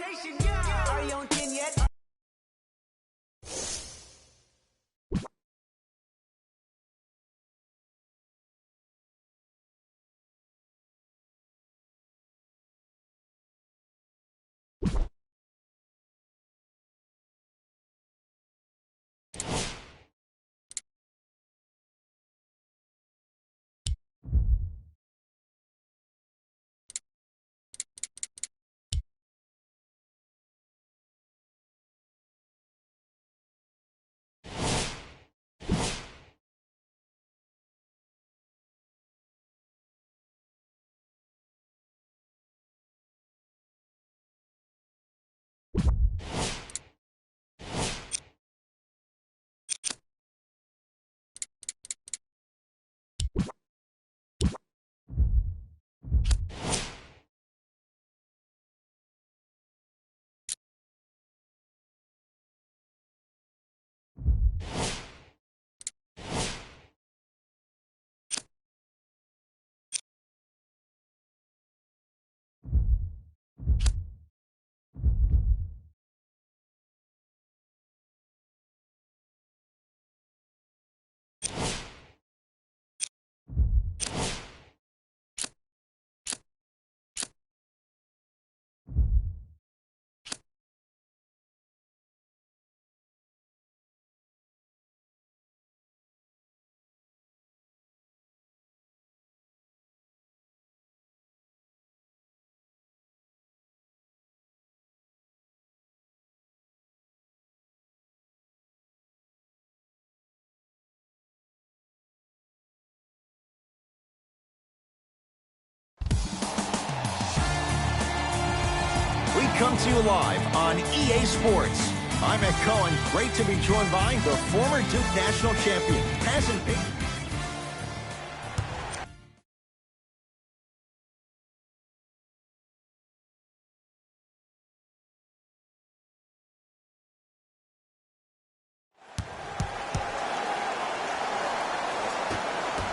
Are you on 10 yet? We come to you live on EA Sports. I'm Ed Cohen. Great to be joined by the former Duke national champion, Hasn't been.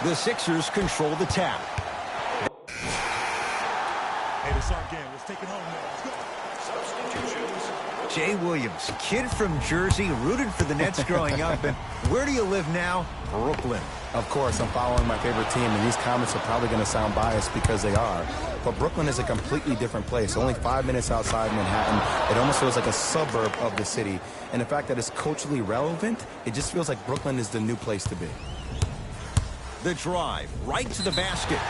The Sixers control the tap. Hey, this our game. Let's take it home now. Let's go. Jay Williams, kid from Jersey, rooted for the Nets growing up. And where do you live now? Brooklyn. Of course, I'm following my favorite team, and these comments are probably going to sound biased because they are. But Brooklyn is a completely different place. Only 5 minutes outside Manhattan. It almost feels like a suburb of the city. And the fact that it's culturally relevant, it just feels like Brooklyn is the new place to be. The drive, right to the basket.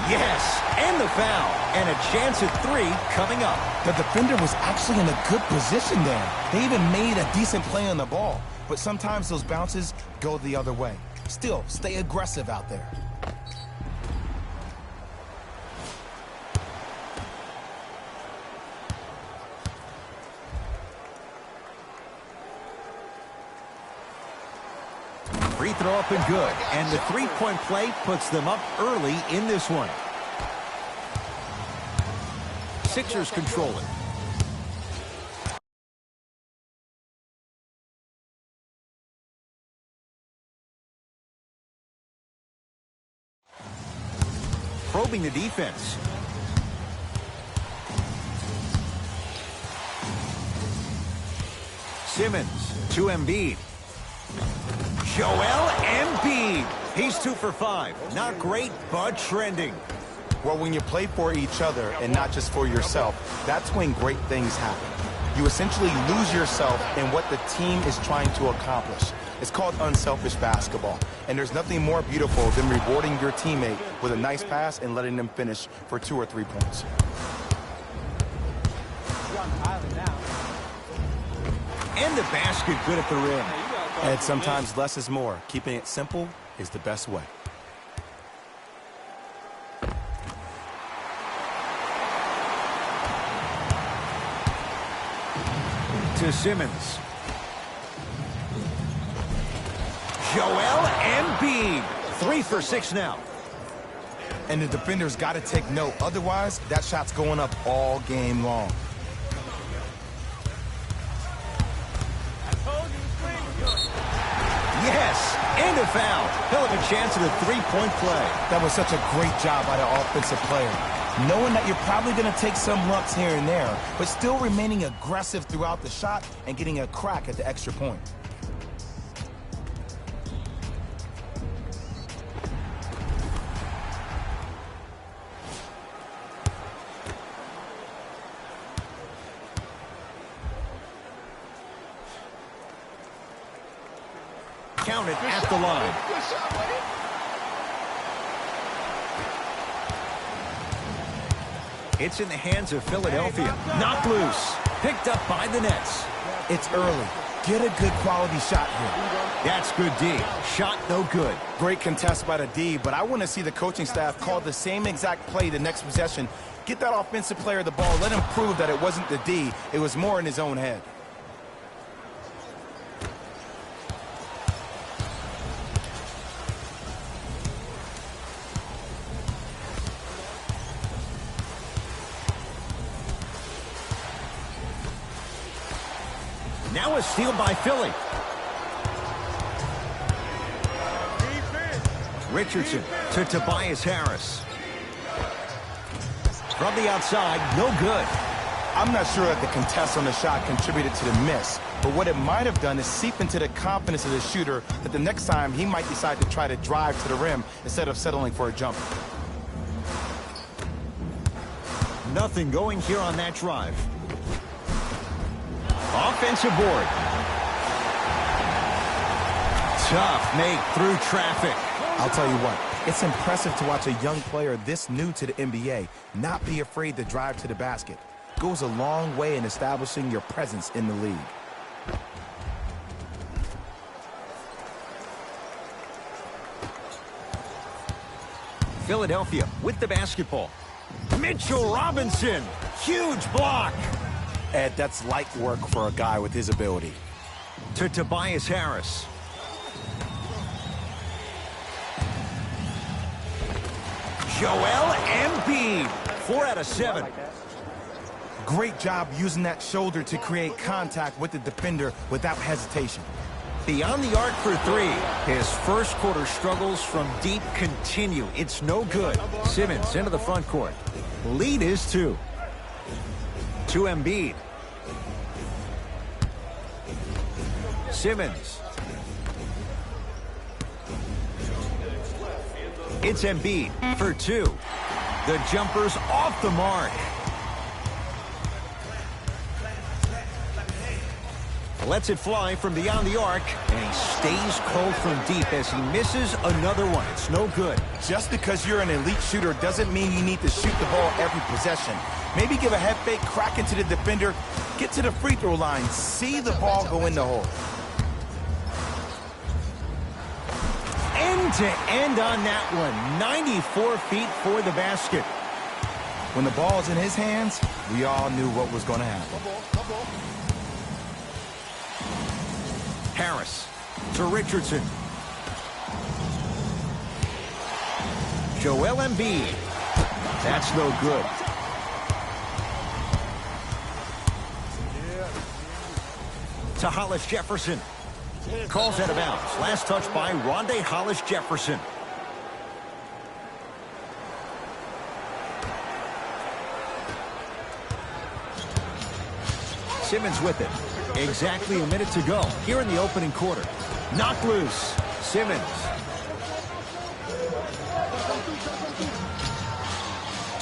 Yes, and the foul. And a chance at three coming up. The defender was actually in a good position there. They even made a decent play on the ball. But sometimes those bounces go the other way. Still, stay aggressive out there. Free throw up and good. And the three-point play puts them up early in this one. Sixers control it. Probing the defense. Simmons to Embiid. Joel Embiid. He's 2 for 5. Not great, but trending. Well, when you play for each other and not just for yourself, that's when great things happen. You essentially lose yourself in what the team is trying to accomplish. It's called unselfish basketball. And there's nothing more beautiful than rewarding your teammate with a nice pass and letting them finish for 2 or 3 points. And the basket good at the rim. And sometimes less is more. Keeping it simple is the best way. To Simmons. Joel Embiid. 3 for 6 now. And the defender's got to take note. Otherwise, that shot's going up all game long. Yes, and a foul. He'll have a chance at a three-point play. That was such a great job by the offensive player. knowing that you're probably going to take some lumps here and there, but still remaining aggressive throughout the shot and getting a crack at the extra point. Counted at the line. It's in the hands of Philadelphia. Knocked loose. Picked up by the Nets. It's early. Get a good quality shot here. That's good D. Shot no good. Great contest by the D, but I want to see the coaching staff call the same exact play the next possession. Get that offensive player the ball. Let him prove that it wasn't the D. It was more in his own head. Now a steal by Philly. Richardson to Tobias Harris. From the outside, no good. I'm not sure that the contest on the shot contributed to the miss, but what it might have done is seep into the confidence of the shooter that the next time he might decide to try to drive to the rim instead of settling for a jumper. Nothing going here on that drive. Offensive board. Tough make through traffic. I'll tell you what, it's impressive to watch a young player this new to the NBA not be afraid to drive to the basket. Goes a long way in establishing your presence in the league. Philadelphia with the basketball. Mitchell Robinson. Huge block. Ed, that's light work for a guy with his ability. To Tobias Harris. Joel Embiid. 4 out of 7. Great job using that shoulder to create contact with the defender without hesitation. Beyond the arc for 3. His first quarter struggles from deep continue. It's no good. Simmons into the front court. Lead is 2. To Embiid. Simmons. It's Embiid for 2. The jumper's off the mark. Lets it fly from beyond the arc, and he stays cold from deep as he misses another one. It's no good. Just because you're an elite shooter doesn't mean you need to shoot the ball every possession. Maybe give a head fake, crack into the defender, get to the free throw line, see the ball go in the hole. End to end on that one. 94 feet for the basket. When the ball's in his hands, we all knew what was going to happen. Harris to Richardson. Joel Embiid. That's no good. To Hollis Jefferson. Calls out of bounds. Last touch by Rondae Hollis Jefferson. Simmons with it. Exactly a minute to go here in the opening quarter. Knocked loose. Simmons.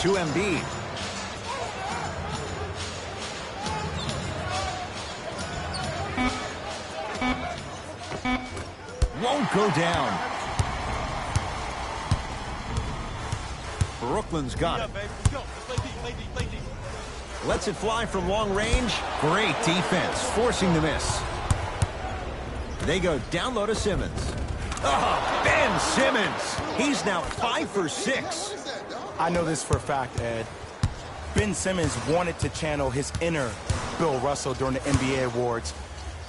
To Embiid. Won't go down. Brooklyn's got it. Lets it fly from long range. Great defense, forcing the miss. They go down low to Simmons. Oh, Ben Simmons. He's now 5 for 6. I know this for a fact, Ed. Ben Simmons wanted to channel his inner Bill Russell during the NBA awards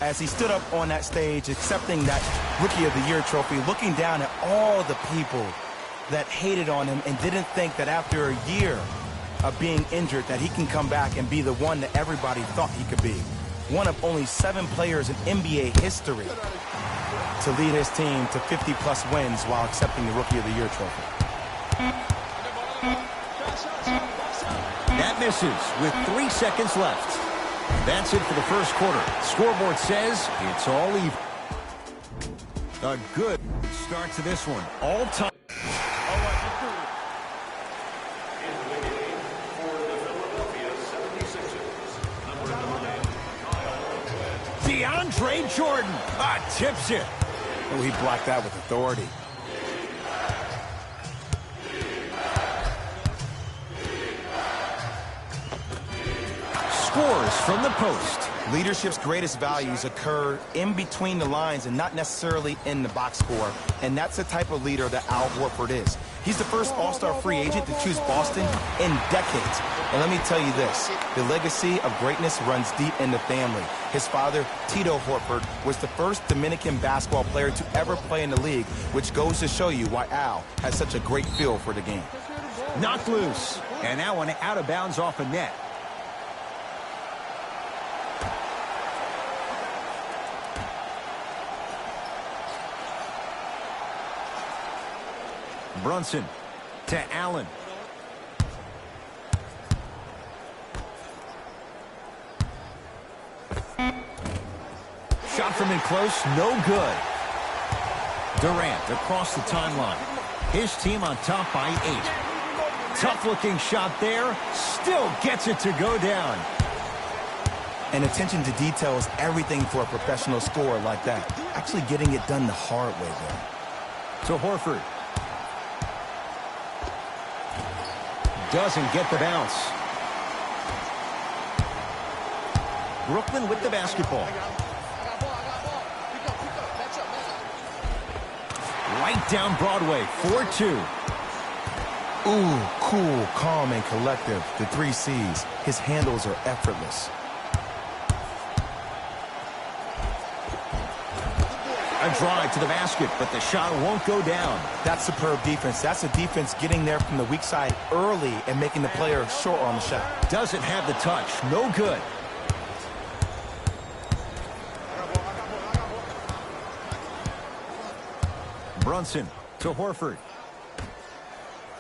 as he stood up on that stage accepting that Rookie of the Year trophy, looking down at all the people that hated on him and didn't think that after a year of being injured that he can come back and be the one that everybody thought he could be. One of only 7 players in NBA history to lead his team to 50-plus wins while accepting the Rookie of the Year trophy. That misses with 3 seconds left. That's it for the first quarter. Scoreboard says it's all even. A good start to this one. All time. DeAndre Jordan tips it. Oh, he blocked that with authority. Scores from the post. Leadership's greatest values occur in between the lines and not necessarily in the box score. And that's the type of leader that Al Horford is. He's the first all-star free agent to choose Boston in decades. And let me tell you this, the legacy of greatness runs deep in the family. His father, Tito Horford, was the first Dominican basketball player to ever play in the league, which goes to show you why Al has such a great feel for the game. Knocked loose. And that one out of bounds off a net. Brunson to Allen. Shot from in close, no good. Durant across the timeline. His team on top by 8. Tough-looking shot there. Still gets it to go down. And attention to detail is everything for a professional scorer like that. Actually getting it done the hard way there. To Horford. Doesn't get the bounce. Brooklyn with the basketball. Right down Broadway, 4-2. Ooh, cool, calm, and collective. The 3 C's. His handles are effortless. A drive to the basket, but the shot won't go down. That's superb defense. That's a defense getting there from the weak side early and making the player short on the shot. Doesn't have the touch. No good. Brunson to Horford.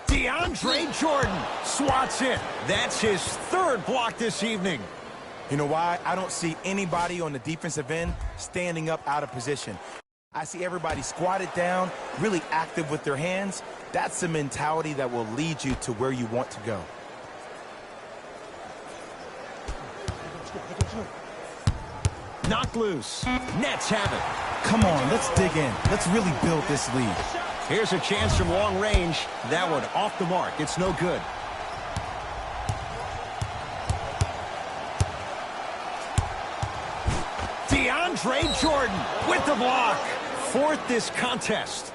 DeAndre Jordan swats it. That's his 3rd block this evening. You know why? I don't see anybody on the defensive end standing up out of position. I see everybody squatted down, really active with their hands. That's the mentality that will lead you to where you want to go. Knocked loose. Nets have it. Come on, let's dig in. Let's really build this lead. Here's a chance from long range. That one off the mark. It's no good. DeAndre Jordan with the block. 4th this contest.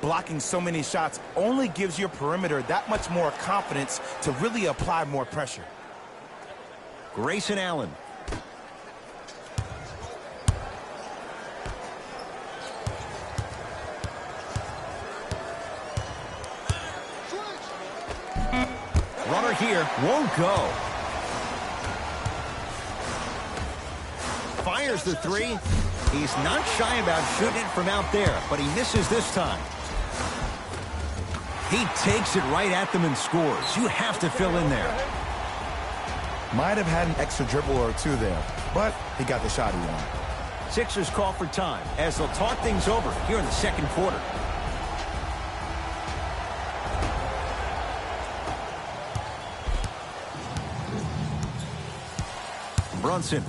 Blocking so many shots only gives your perimeter that much more confidence to really apply more pressure. Grayson Allen. Runner here won't go. Fires the 3. He's not shy about shooting it from out there, but he misses this time. He takes it right at them and scores. You have to fill in there. Might have had an extra dribble or 2 there, but he got the shot he wanted. Sixers call for time as they'll talk things over here in the 2nd quarter. Brunson.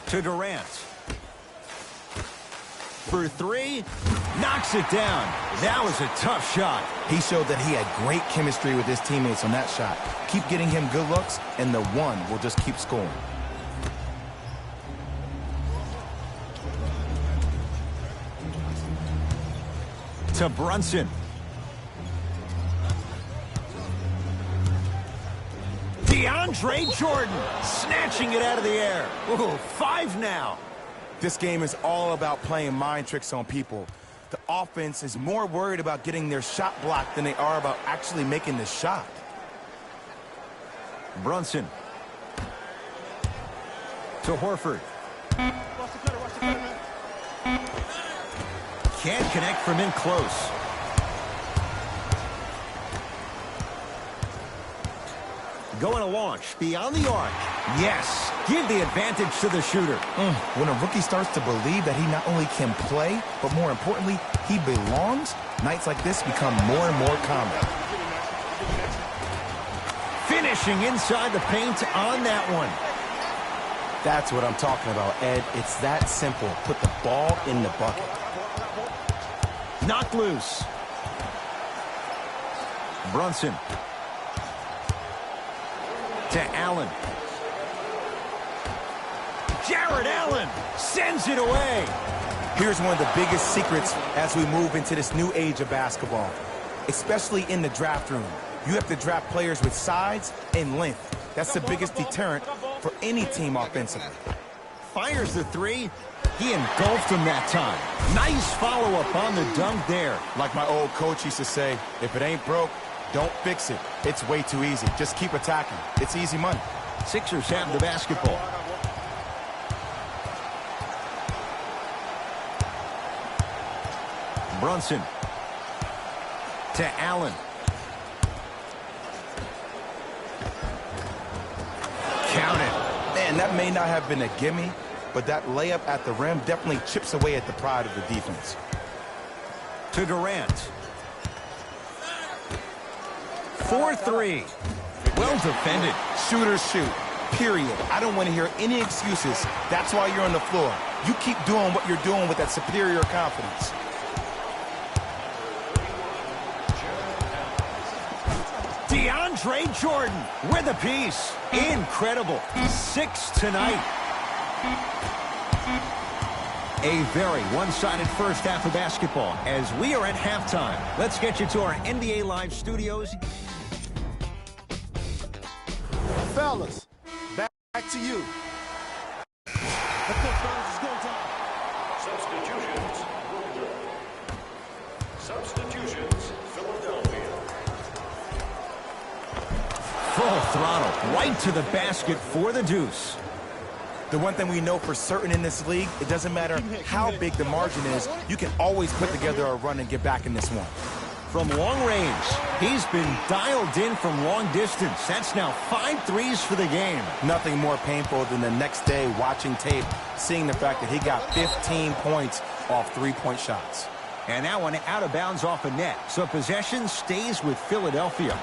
To Durant. For 3. Knocks it down. That was a tough shot. He showed that he had great chemistry with his teammates on that shot. Keep getting him good looks, and the 1 will just keep scoring. To Brunson. DeAndre Jordan snatching it out of the air. Ooh, 5 now. This game is all about playing mind tricks on people. The offense is more worried about getting their shot blocked than they are about actually making the shot. Brunson. To Horford. Can't connect from in close. Going to launch beyond the arc. Yes, give the advantage to the shooter. When a rookie starts to believe that he not only can play, but more importantly, he belongs, nights like this become more and more common. Finishing inside the paint on that one. That's what I'm talking about, Ed. It's that simple. Put the ball in the bucket. Knocked loose. Brunson. To Allen. Jared Allen sends it away. Here's one of the biggest secrets as we move into this new age of basketball, especially in the draft room. You have to draft players with size and length. That's the biggest deterrent for any team offensively. Fires the three. He engulfed him that time. Nice follow-up on the dunk there. Like my old coach used to say, if it ain't broke, don't fix it. It's way too easy. Just keep attacking. It's easy money. Sixers have the basketball. Brunson. To Allen. Count it. Man, that may not have been a gimme, but that layup at the rim definitely chips away at the pride of the defense. To Durant. 4-3. Well defended. Shooters shoot, period. I don't want to hear any excuses. That's why you're on the floor. You keep doing what you're doing with that superior confidence. DeAndre Jordan with a piece. Incredible. 6 tonight. A very one-sided first half of basketball as we are at halftime. Let's get you to our NBA Live studios. Fellas, back to you. Let's go, fellas. It's go time. Substitutions, Philadelphia. Full throttle, right to the basket for the deuce. The one thing we know for certain in this league, it doesn't matter how big the margin is, you can always put together a run and get back in this one. From long range, he's been dialed in from long distance. That's now 5 threes for the game. Nothing more painful than the next day watching tape, seeing the fact that he got 15 points off three-point shots. And that one out of bounds off a net. So possession stays with Philadelphia.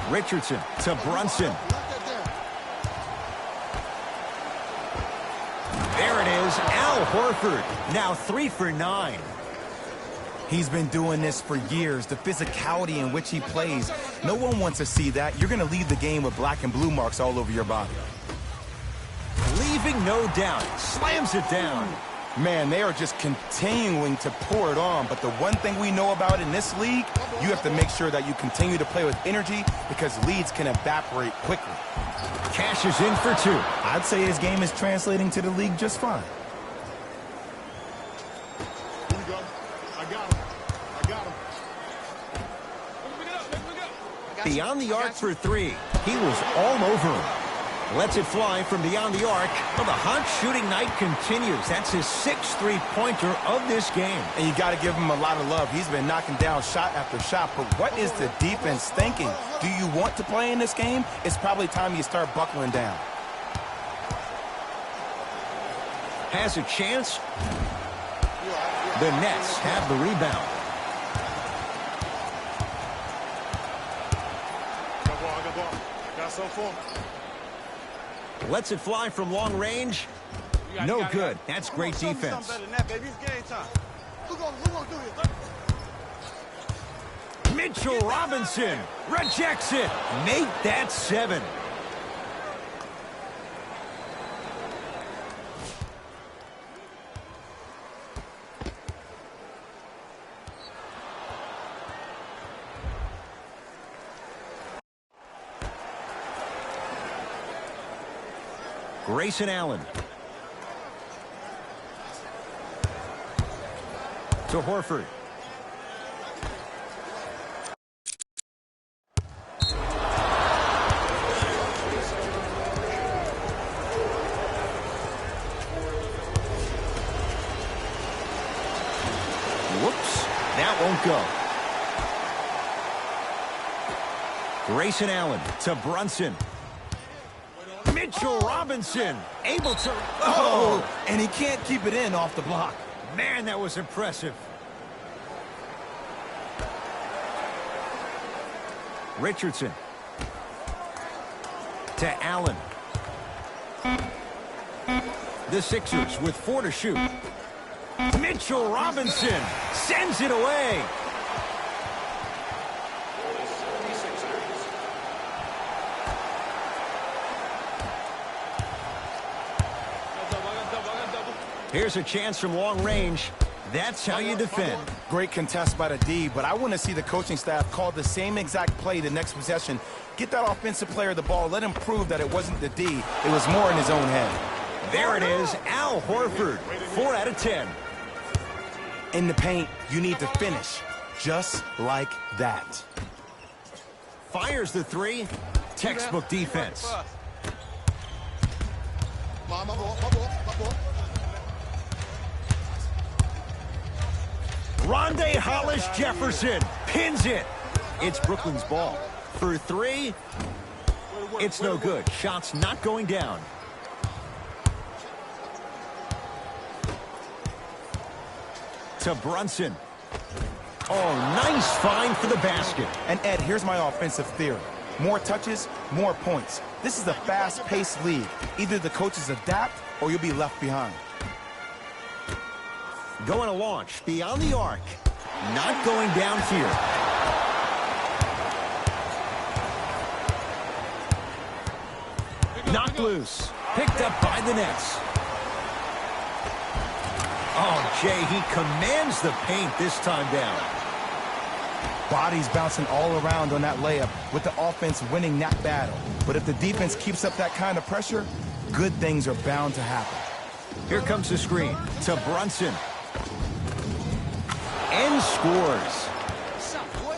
Richardson to Brunson. There it is, Al Horford, now 3 for 9. He's been doing this for years, the physicality in which he plays. No one wants to see that. You're going to leave the game with black and blue marks all over your body. Leaving no doubt, slams it down. Man, they are just continuing to pour it on. But the one thing we know about in this league, you have to make sure that you continue to play with energy because leads can evaporate quickly. Cashes in for 2. I'd say his game is translating to the league just fine. Here we go. I got him. I got him. Beyond the arc for 3. He was all over him. Lets it fly from beyond the arc. Well, the hot shooting night continues. That's his 6th three-pointer of this game. And you got to give him a lot of love. He's been knocking down shot after shot. But what is the defense thinking? Do you want to play in this game? It's probably time you start buckling down. Has a chance. The Nets have the rebound. Got ball. Got some for him. Lets it fly from long range. No good. That's great defense. Mitchell Robinson rejects it. Make that 7. Grayson Allen. To Horford. That won't go. Grayson Allen to Brunson. Mitchell Robinson able to... Oh, and he can't keep it in off the block. Man, that was impressive. Richardson to Allen. The Sixers with 4 to shoot. Mitchell Robinson sends it away. Here's a chance from long range. That's how you defend. Great contest by the D, but I want to see the coaching staff call the same exact play the next possession. Get that offensive player the ball. Let him prove that it wasn't the D. It was more in his own head. There it is, Al Horford, 4 out of 10. In the paint, you need to finish just like that. Fires the 3. Textbook defense. Rondae Hollis Jefferson pins it. It's Brooklyn's ball. For 3, it's no good. Shots not going down. To Brunson. Oh, nice find for the basket. And Ed, here's my offensive theory. More touches, more points. This is a fast-paced league. Either the coaches adapt or you'll be left behind. Going to launch beyond the arc. Not going down here. Knocked loose. Picked up by the Nets. Oh, Jay, he commands the paint this time down. Bodies bouncing all around on that layup with the offense winning that battle. But if the defense keeps up that kind of pressure, good things are bound to happen. Here comes the screen to Brunson. And scores.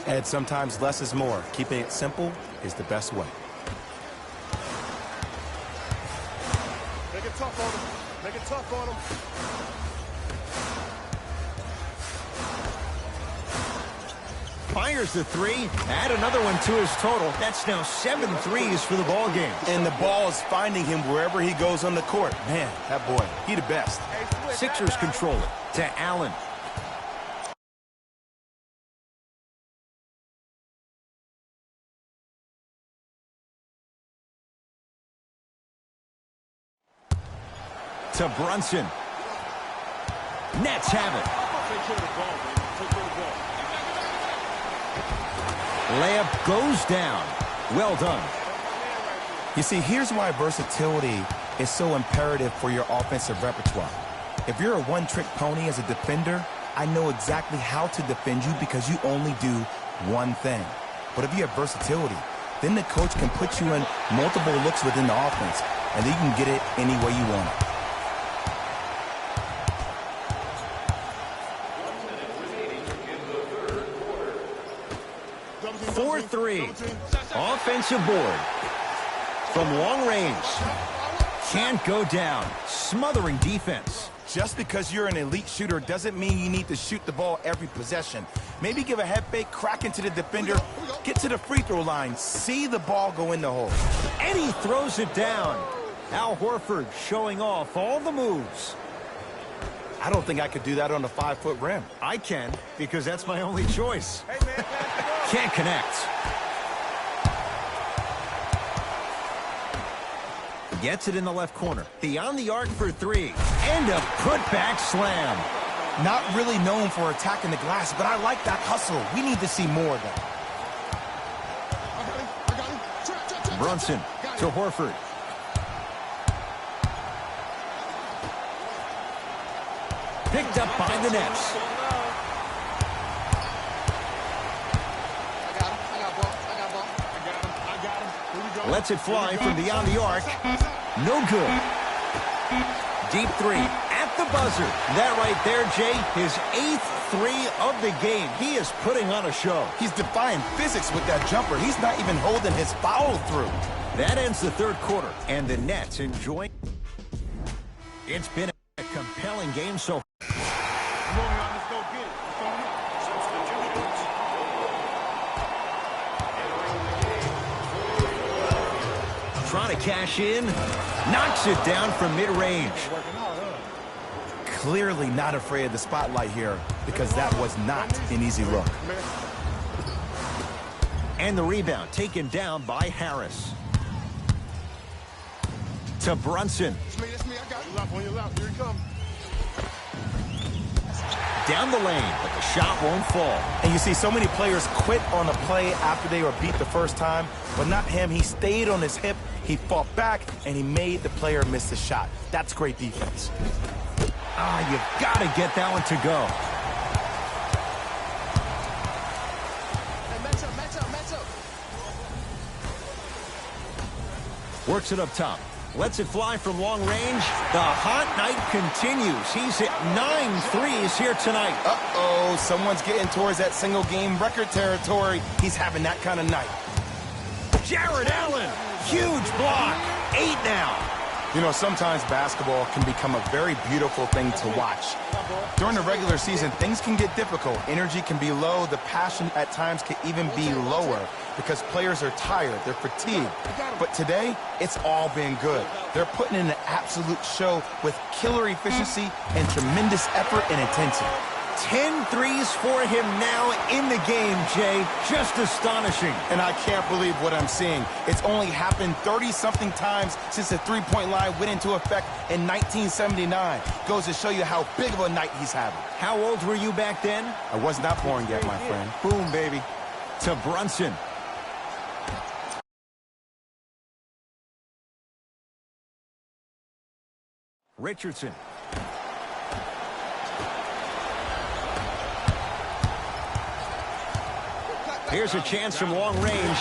Ed, sometimes less is more. Keeping it simple is the best way. Make it tough on him. Make it tough on him. Fires the 3. Add another one to his total. That's now 7 threes for the ball game. And the ball is finding him wherever he goes on the court. Man, that boy, he the best. Sixers control it to Allen. To Brunson. Nets have it. Layup goes down. Well done. You see, here's why versatility is so imperative for your offensive repertoire. If you're a one-trick pony as a defender, I know exactly how to defend you because you only do one thing. But if you have versatility, then the coach can put you in multiple looks within the offense, and then you can get it any way you want it. 4-3. Offensive board. From long range. Can't go down. Smothering defense. Just because you're an elite shooter doesn't mean you need to shoot the ball every possession. Maybe give a head fake, crack into the defender, get to the free throw line, see the ball go in the hole. And he throws it down. Al Horford showing off all the moves. I don't think I could do that on a 5-foot rim. I can, because that's my only choice. Can't connect. Gets it in the left corner. Beyond the arc for 3. And a putback slam. Not really known for attacking the glass, but I like that hustle. We need to see more of that. Brunson to Horford. Picked up by the Nets. Lets it fly from beyond the arc. No good. Deep 3 at the buzzer. That right there, Jay, his 8th 3 of the game. He is putting on a show. He's defying physics with that jumper. He's not even holding his foul through. That ends the third quarter, and the Nets enjoying. It's been a compelling game so far. Come on, let's go get it. Trying to cash in. Knocks it down from mid-range. Clearly not afraid of the spotlight here because that was not an easy look. And the rebound taken down by Harris. To Brunson. It's me. I got you. On your left. Here he comes. Down the lane, but the shot won't fall. And you see so many players quit on a play after they were beat the first time, but not him. He stayed on his hip, he fought back, and he made the player miss the shot. That's great defense. You've got to get that one to go. Match up. Works it up top. Lets it fly from long range. The hot night continues. He's hit 9 threes here tonight. Uh-oh, someone's getting towards that single-game record territory. He's having that kind of night. Jared Allen, huge block. 8 now. You know, sometimes basketball can become a very beautiful thing to watch. During the regular season, things can get difficult. Energy can be low. The passion at times can even be lower because players are tired. They're fatigued. But today, it's all been good. They're putting in an absolute show with killer efficiency and tremendous effort and intensity. 10 threes for him now in the game, Jay. Just astonishing. And I can't believe what I'm seeing. It's only happened 30-something times since the three-point line went into effect in 1979. Goes to show you how big of a night he's having. How old were you back then? I was not born yet, my friend. Boom, baby. To Brunson. Richardson. Here's a chance from long range.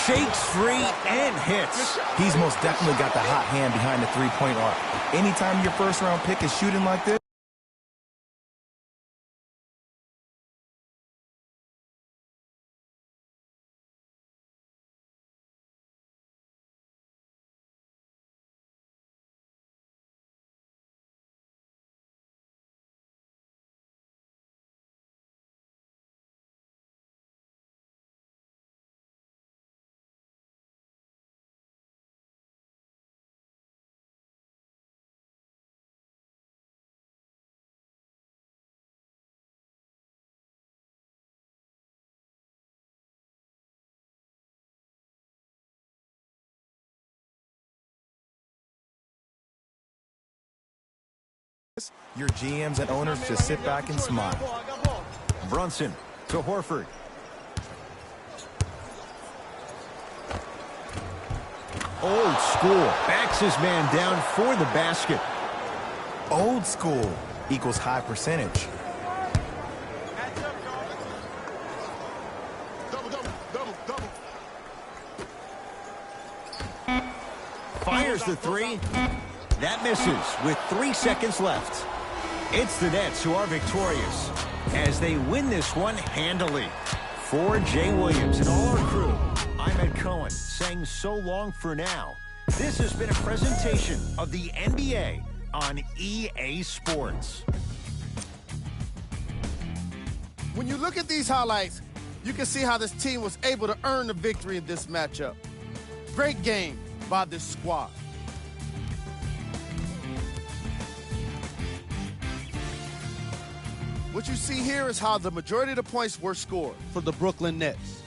Shakes free and hits. He's most definitely got the hot hand behind the three-point arc. Anytime your first-round pick is shooting like this, your GMs and owners just sit back and smile. Brunson to Horford. Old school. Backs his man down for the basket. Old school equals high percentage. Double. Fires the three. That misses with 3 seconds left. It's the Nets who are victorious as they win this one handily. For Jay Williams and all our crew, I'm Ed Cohen saying so long for now. This has been a presentation of the NBA on EA Sports. When you look at these highlights, you can see how this team was able to earn the victory in this matchup. Great game by this squad. What you see here is how the majority of the points were scored for the Brooklyn Nets.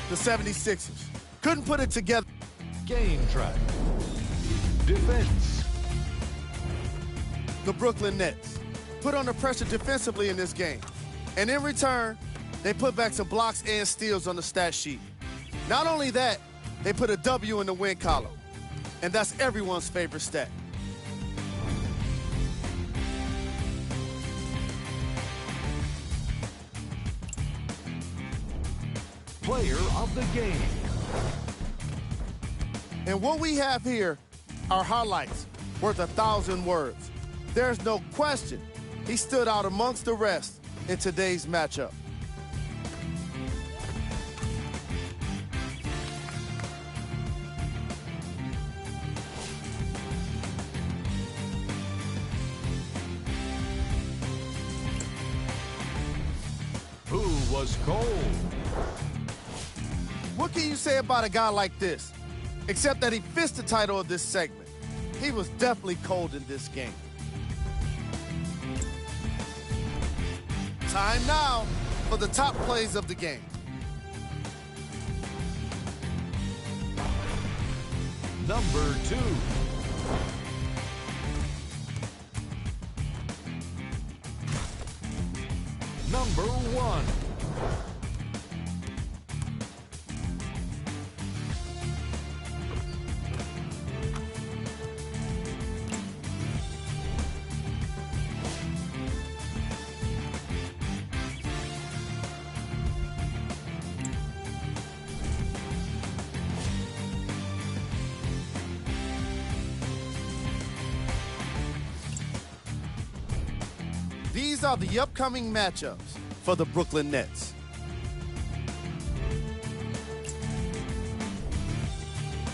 The 76ers couldn't put it together. Game track. Defense. The Brooklyn Nets put under pressure defensively in this game. And in return, they put back some blocks and steals on the stat sheet. Not only that, they put a W in the win column. And that's everyone's favorite stat. Player of the game. And what we have here are highlights worth 1,000 words. There's no question he stood out amongst the rest in today's matchup. Who was cold? What can you say about a guy like this? Except that he fits the title of this segment. He was definitely cold in this game. Time now for the top plays of the game. Number 2. Number 1. These are the upcoming matchups for the Brooklyn Nets.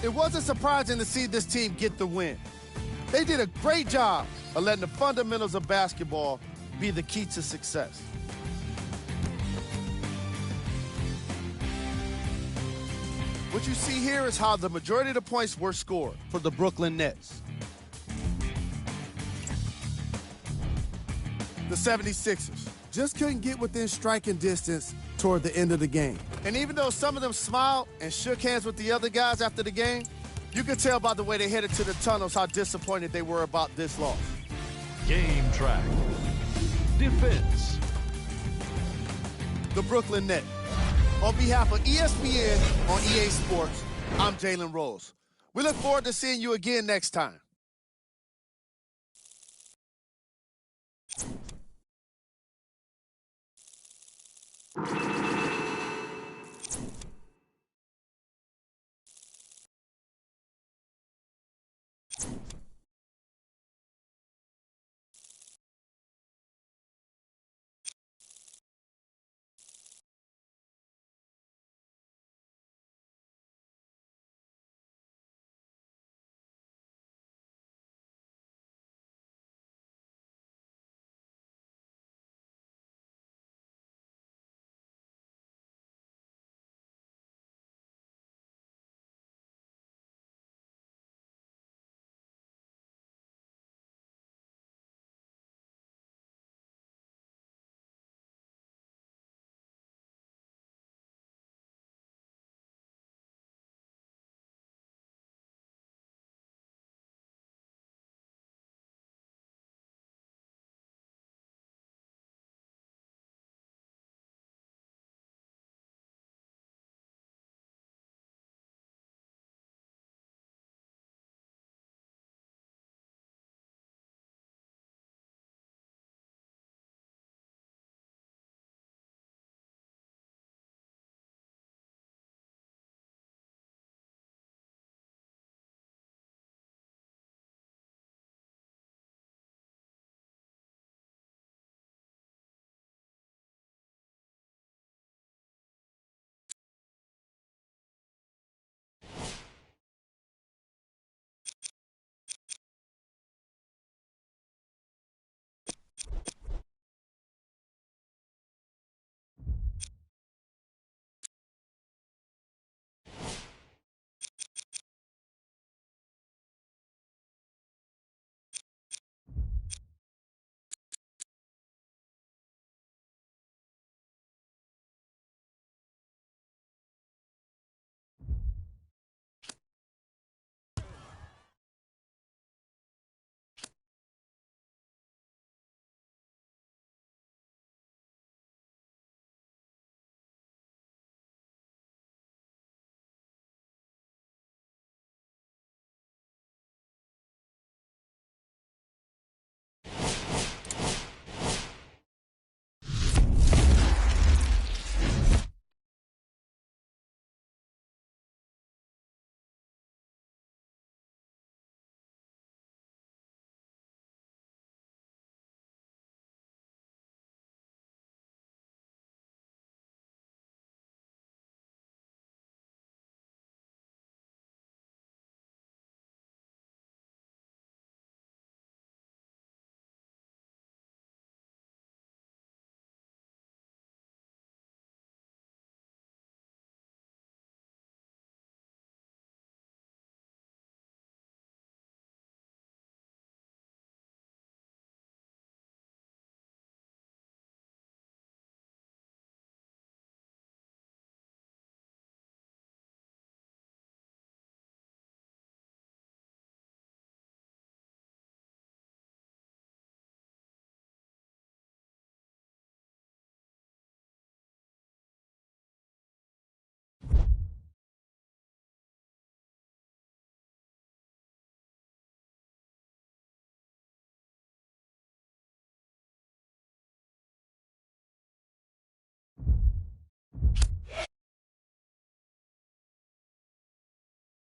It wasn't surprising to see this team get the win. They did a great job of letting the fundamentals of basketball be the key to success. What you see here is how the majority of the points were scored for the Brooklyn Nets. The 76ers just couldn't get within striking distance toward the end of the game. And even though some of them smiled and shook hands with the other guys after the game, you could tell by the way they headed to the tunnels how disappointed they were about this loss. Game track. Defense. The Brooklyn Nets. On behalf of ESPN on EA Sports, I'm Jalen Rose. We look forward to seeing you again next time. Yeah.